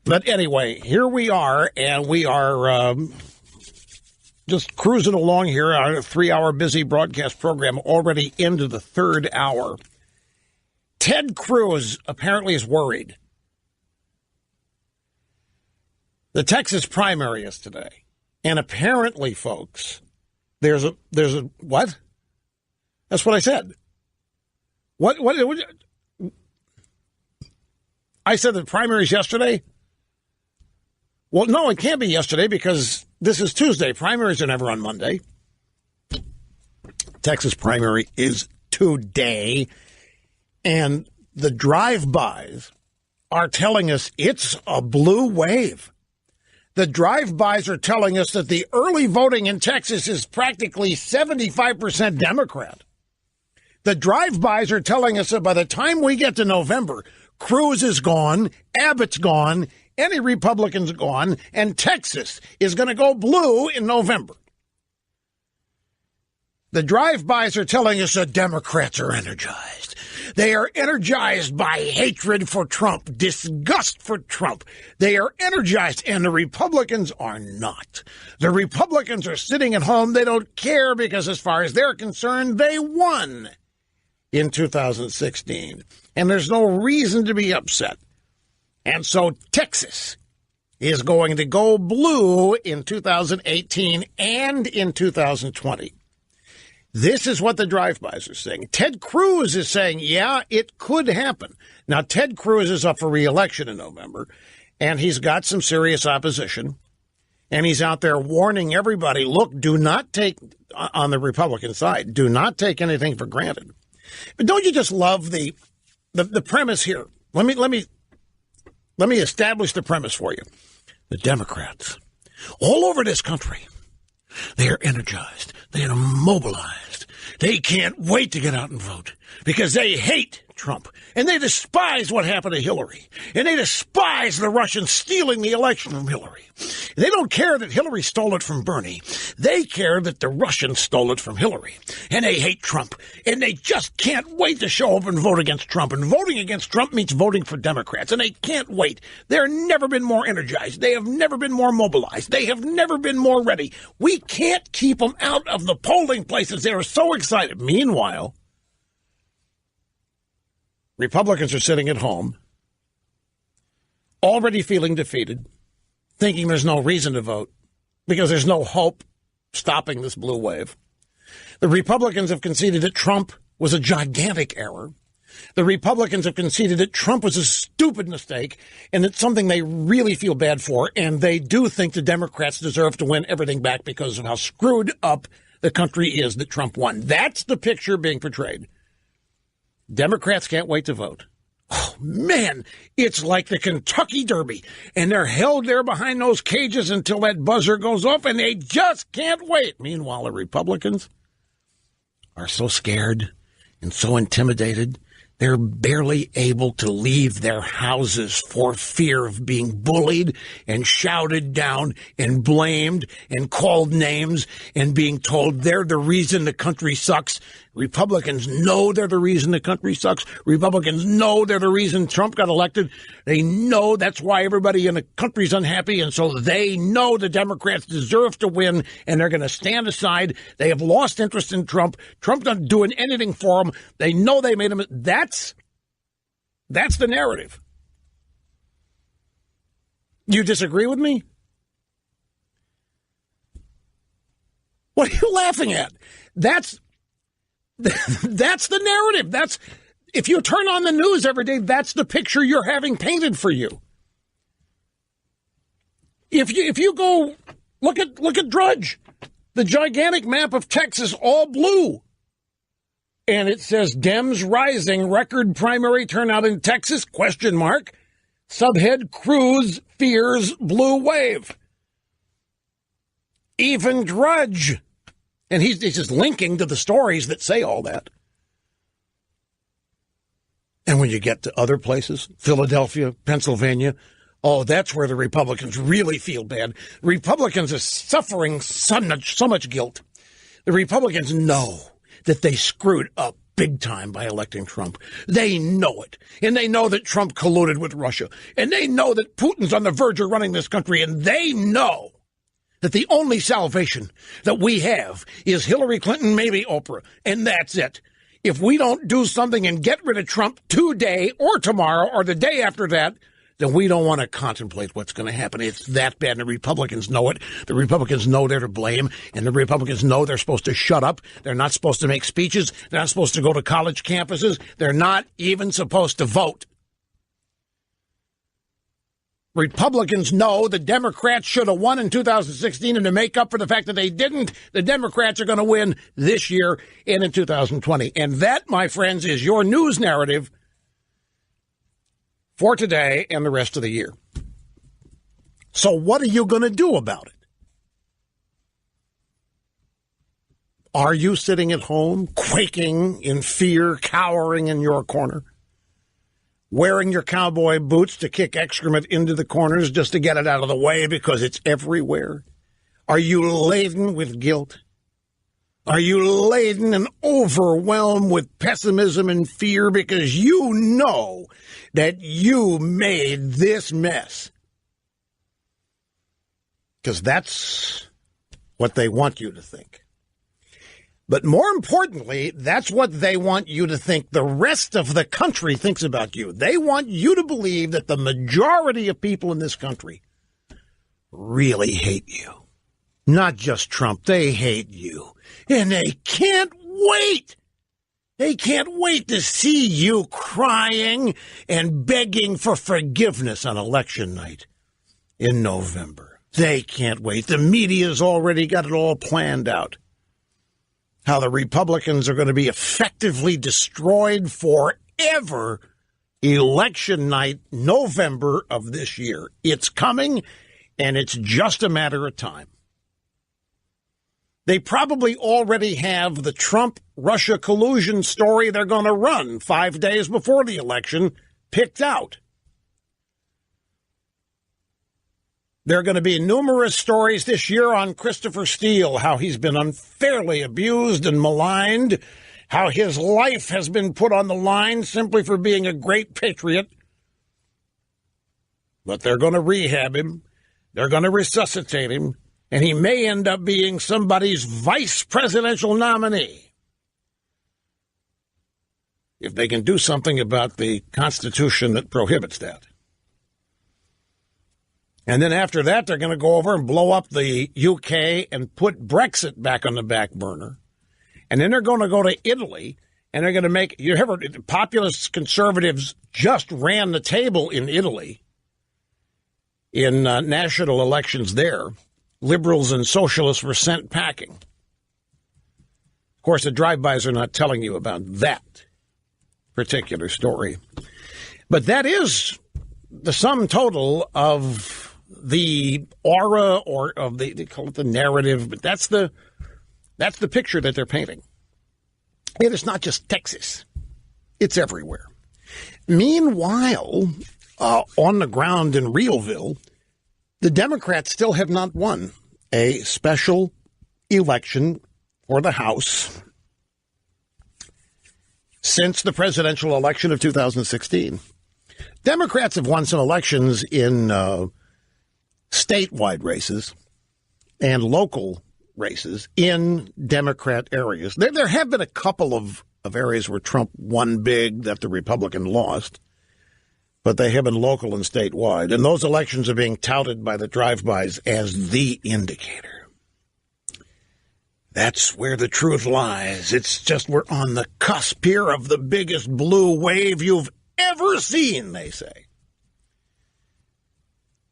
But anyway, here we are, and we are just cruising along here. Our 3-hour busy broadcast program already into the third hour. Ted Cruz apparently is worried. The Texas primary is today. And apparently, folks, there's a what? That's what I said. What I said the primary's yesterday? Well, no, it can't be yesterday because this is Tuesday. Primaries are never on Monday. Texas primary is today. And the drive-bys are telling us it's a blue wave. The drive-bys are telling us that the early voting in Texas is practically 75% Democrat. The drive-bys are telling us that by the time we get to November, Cruz is gone, Abbott's gone, any Republicans gone, and Texas is going to go blue in November. The drive-bys are telling us that Democrats are energized. They are energized by hatred for Trump, disgust for Trump. They are energized, and the Republicans are not. The Republicans are sitting at home. They don't care because as far as they're concerned, they won in 2016. And there's no reason to be upset. And so Texas is going to go blue in 2018 and in 2020. This is what the drive-bys are saying. Ted Cruz is saying, yeah, it could happen. Now, Ted Cruz is up for re-election in November, and he's got some serious opposition. And he's out there warning everybody, look, do not take, on the Republican side, do not take anything for granted. But don't you just love the premise here? Let me establish the premise for you. The Democrats all over this country, they are energized. They are mobilized. They can't wait to get out and vote because they hate Trump. And they despise what happened to Hillary. And they despise the Russians stealing the election from Hillary. They don't care that Hillary stole it from Bernie. They care that the Russians stole it from Hillary. And they hate Trump. And they just can't wait to show up and vote against Trump. And voting against Trump means voting for Democrats. And they can't wait. They've never been more energized. They have never been more mobilized. They have never been more ready. We can't keep them out of the polling places. They are so excited. Meanwhile, Republicans are sitting at home, already feeling defeated, thinking there's no reason to vote because there's no hope stopping this blue wave. The Republicans have conceded that Trump was a gigantic error. The Republicans have conceded that Trump was a stupid mistake and it's something they really feel bad for, and they do think the Democrats deserve to win everything back because of how screwed up the country is that Trump won. That's the picture being portrayed. Democrats can't wait to vote. Oh, man, it's like the Kentucky Derby, and they're held there behind those cages until that buzzer goes off, and they just can't wait. Meanwhile, the Republicans are so scared and so intimidated, they're barely able to leave their houses for fear of being bullied and shouted down and blamed and called names and being told they're the reason the country sucks. Republicans know they're the reason the country sucks. Republicans know they're the reason Trump got elected. They know that's why everybody in the country's unhappy, and so they know the Democrats deserve to win, and they're going to stand aside. They have lost interest in Trump. Trump's not doing anything for them. They know they made him. That's the narrative. You disagree with me? What are you laughing at? That's the narrative. If you turn on the news every day, that's the picture you're having painted for you. If you go look at Drudge, the gigantic map of Texas, all blue, and it says Dems rising, record primary turnout in Texas, ? Subhead Cruz fears blue wave. Even Drudge. And he's just linking to the stories that say all that. And when you get to other places, Philadelphia, Pennsylvania, oh, that's where the Republicans really feel bad. Republicans are suffering so much guilt. The Republicans know that they screwed up big time by electing Trump. They know it. And they know that Trump colluded with Russia. And they know that Putin's on the verge of running this country. And they know that the only salvation that we have is Hillary Clinton, maybe Oprah. And that's it. If we don't do something and get rid of Trump today or tomorrow or the day after that, then we don't want to contemplate what's going to happen. It's that bad, and the Republicans know it. The Republicans know they're to blame, and the Republicans know they're supposed to shut up. They're not supposed to make speeches. They're not supposed to go to college campuses. They're not even supposed to vote. Republicans know the Democrats should have won in 2016, and to make up for the fact that they didn't, the Democrats are going to win this year and in 2020. And that, my friends, is your news narrative for today and the rest of the year. So what are you going to do about it? Are you sitting at home, quaking in fear, cowering in your corner, wearing your cowboy boots to kick excrement into the corners just to get it out of the way because it's everywhere? Are you laden with guilt? Are you laden and overwhelmed with pessimism and fear because you know that you made this mess? Because that's what they want you to think. But more importantly, that's what they want you to think the rest of the country thinks about you. They want you to believe that the majority of people in this country really hate you. Not just Trump, they hate you. And they can't wait. They can't wait to see you crying and begging for forgiveness on election night in November. They can't wait. The media's already got it all planned out. How the Republicans are going to be effectively destroyed forever election night, November of this year. It's coming, and it's just a matter of time. They probably already have the Trump-Russia collusion story they're going to run 5 days before the election picked out. There are going to be numerous stories this year on Christopher Steele, how he's been unfairly abused and maligned, how his life has been put on the line simply for being a great patriot. But they're going to rehab him. They're going to resuscitate him. And he may end up being somebody's vice presidential nominee if they can do something about the Constitution that prohibits that. And then after that, they're going to go over and blow up the UK and put Brexit back on the back burner. And then they're going to go to Italy, and they're going to make, you heard, populist conservatives just ran the table in Italy in national elections there. Liberals and socialists were sent packing. Of course, the drive-bys are not telling you about that particular story. But that is the sum total of the aura or of the, they call it the narrative, but that's the picture that they're painting. And it's not just Texas. It's everywhere. Meanwhile, on the ground in Realville, the Democrats still have not won a special election for the House since the presidential election of 2016. Democrats have won some elections in statewide races and local races in Democrat areas. There have been a couple of areas where Trump won big that the Republican lost, but they have been local and statewide. And those elections are being touted by the drive-bys as the indicator. That's where the truth lies. It's just we're on the cusp here of the biggest blue wave you've ever seen, they say.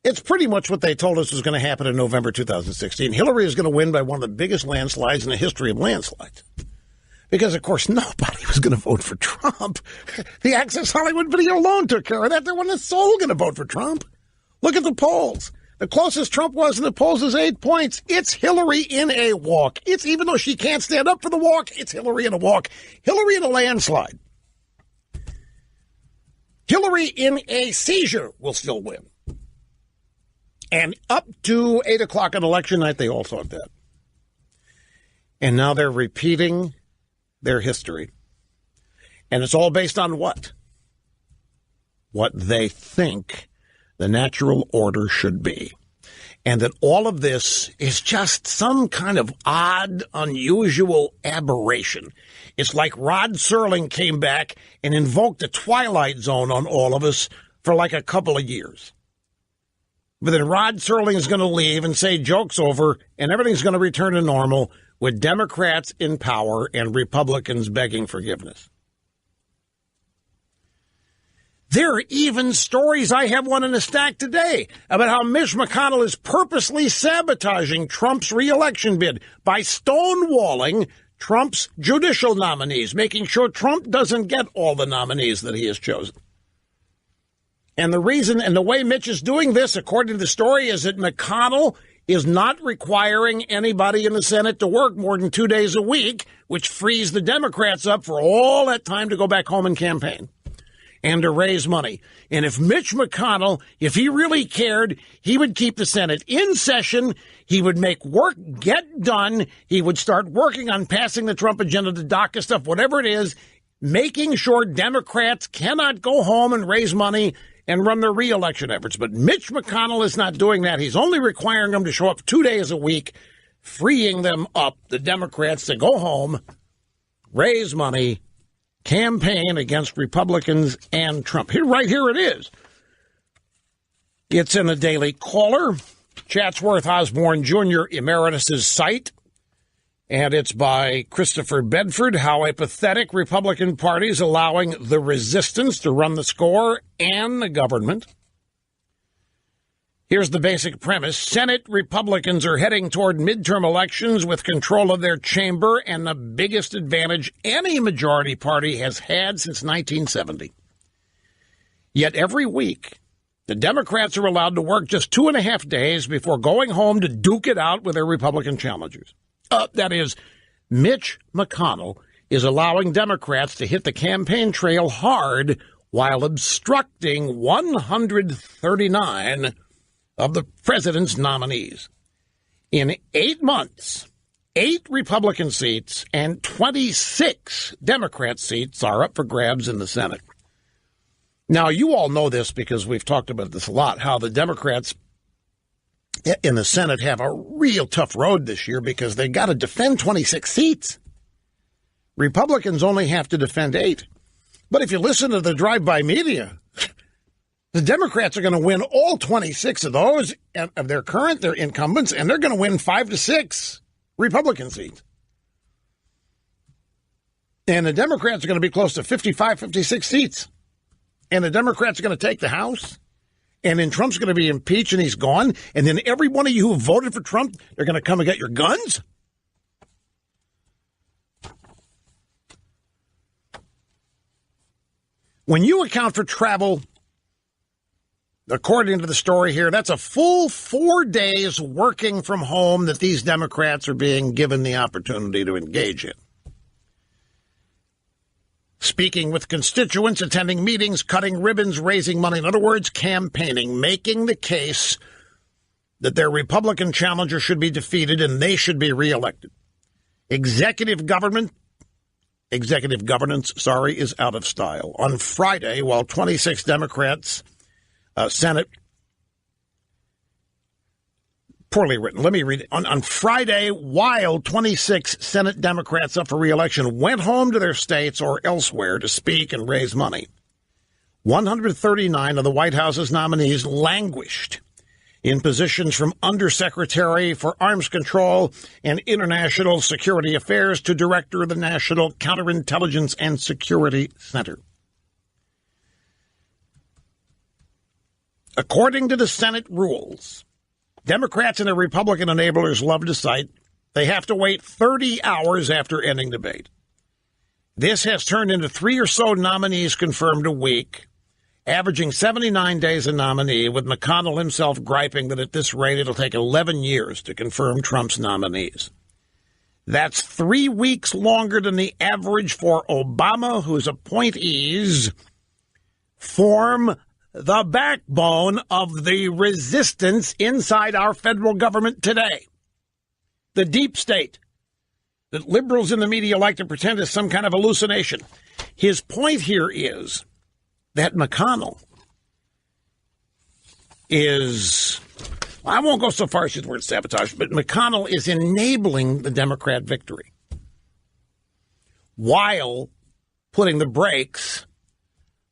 It's pretty much what they told us was going to happen in November 2016. Hillary is going to win by one of the biggest landslides in the history of landslides. Because, of course, nobody was going to vote for Trump. The Access Hollywood video alone took care of that. There wasn't a soul going to vote for Trump. Look at the polls. The closest Trump was in the polls is 8 points. It's Hillary in a walk. It's, even though she can't stand up for the walk, it's Hillary in a walk. Hillary in a landslide. Hillary in a seizure will still win. And up to 8 o'clock on election night, they all thought that. And now they're repeating their history. And it's all based on what? What they think the natural order should be. And that all of this is just some kind of odd, unusual aberration. It's like Rod Serling came back and invoked the Twilight Zone on all of us for like a couple of years. But then Rod Serling is going to leave and say joke's over and everything's going to return to normal with Democrats in power and Republicans begging forgiveness. There are even stories, I have one in the stack today, about how Mitch McConnell is purposely sabotaging Trump's reelection bid by stonewalling Trump's judicial nominees, making sure Trump doesn't get all the nominees that he has chosen. And the reason and the way Mitch is doing this, according to the story, is that McConnell is not requiring anybody in the Senate to work more than 2 days a week, which frees the Democrats up for all that time to go back home and campaign and to raise money. And if Mitch McConnell, if he really cared, he would keep the Senate in session. He would make work get done. He would start working on passing the Trump agenda, the DACA stuff, whatever it is, making sure Democrats cannot go home and raise money and run their reelection efforts. But Mitch McConnell is not doing that. He's only requiring them to show up 2 days a week, freeing them up, the Democrats, to go home, raise money, campaign against Republicans and Trump. Right here it is. It's in the Daily Caller, Chatsworth Osborne Jr. Emeritus's site, and it's by Christopher Bedford, How a Pathetic Republican Party is Allowing the Resistance to Run the Score and the Government. Here's the basic premise. Senate Republicans are heading toward midterm elections with control of their chamber and the biggest advantage any majority party has had since 1970. Yet every week, the Democrats are allowed to work just 2.5 days before going home to duke it out with their Republican challengers. That is, Mitch McConnell is allowing Democrats to hit the campaign trail hard while obstructing 139 of the president's nominees. In 8 months, 8 Republican seats and 26 Democrat seats are up for grabs in the Senate. Now, you all know this because we've talked about this a lot, how the Democrats in the Senate have a real tough road this year because they got to defend 26 seats. Republicans only have to defend 8. But if you listen to the drive-by media, the Democrats are going to win all 26 of those of their incumbents, and they're going to win 5 to 6 Republican seats. And the Democrats are going to be close to 55, 56 seats. And the Democrats are going to take the House. And then Trump's going to be impeached and he's gone. And then every one of you who voted for Trump, they're going to come and get your guns. When you account for travel, according to the story here, that's a full 4 days working from home that these Democrats are being given the opportunity to engage in. Speaking with constituents, attending meetings, cutting ribbons, raising money. In other words, campaigning, making the case that their Republican challenger should be defeated and they should be reelected. Executive governance, is out of style. On Friday, while 26 Democrats, Senate, poorly written. Let me read it. On Friday, while 26 Senate Democrats up for re-election went home to their states or elsewhere to speak and raise money, 139 of the White House's nominees languished in positions from Undersecretary for Arms Control and International Security Affairs to Director of the National Counterintelligence and Security Center. According to the Senate rules, Democrats and their Republican enablers love to cite they have to wait 30 hours after ending debate. This has turned into 3 or so nominees confirmed a week, averaging 79 days a nominee, with McConnell himself griping that at this rate it'll take 11 years to confirm Trump's nominees. That's 3 weeks longer than the average for Obama, whose appointees form the backbone of the resistance inside our federal government today. The deep state that liberals in the media like to pretend is some kind of hallucination. His point here is that McConnell is, I won't go so far as to use the word sabotage, but McConnell is enabling the Democrat victory while putting the brakes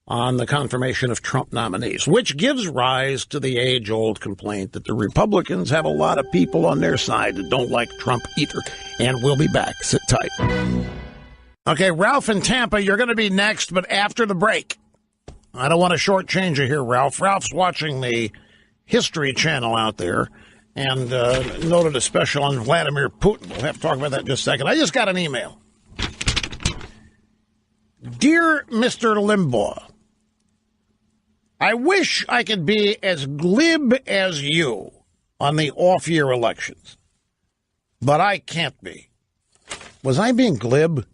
on the confirmation of Trump nominees, which gives rise to the age-old complaint that the Republicans have a lot of people on their side that don't like Trump either. And we'll be back. Sit tight. Okay, Ralph in Tampa, you're going to be next, but after the break. I don't want to shortchange you here, Ralph. Ralph's watching the History Channel out there and noted a special on Vladimir Putin. We'll have to talk about that in just a second. I just got an email. Dear Mr. Limbaugh, I wish I could be as glib as you on the off-year elections, but I can't be. Was I being glib?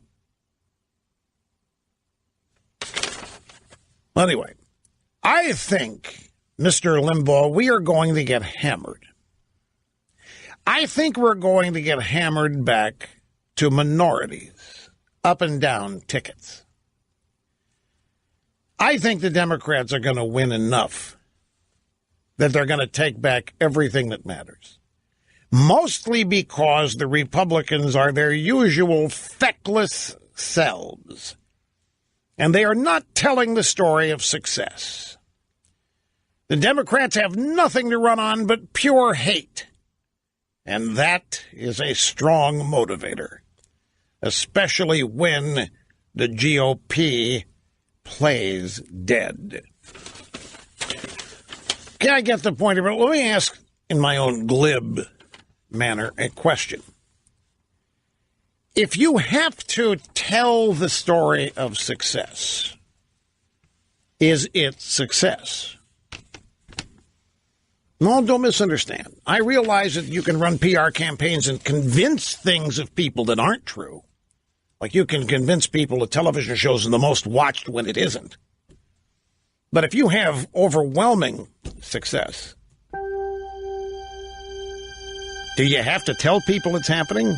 Anyway, I think, Mr. Limbaugh, we are going to get hammered. I think we're going to get hammered back to minorities, up and down tickets. I think the Democrats are going to win enough that they're going to take back everything that matters. Mostly because the Republicans are their usual feckless selves. And they are not telling the story of success. The Democrats have nothing to run on but pure hate. And that is a strong motivator, especially when the GOP plays dead. Okay, I get the point of it. Let me ask, in my own glib manner, a question. If you have to tell the story of success, is it success? No, don't misunderstand. I realize that you can run PR campaigns and convince things of people that aren't true. Like you can convince people that television shows are the most watched when it isn't. But if you have overwhelming success, do you have to tell people it's happening?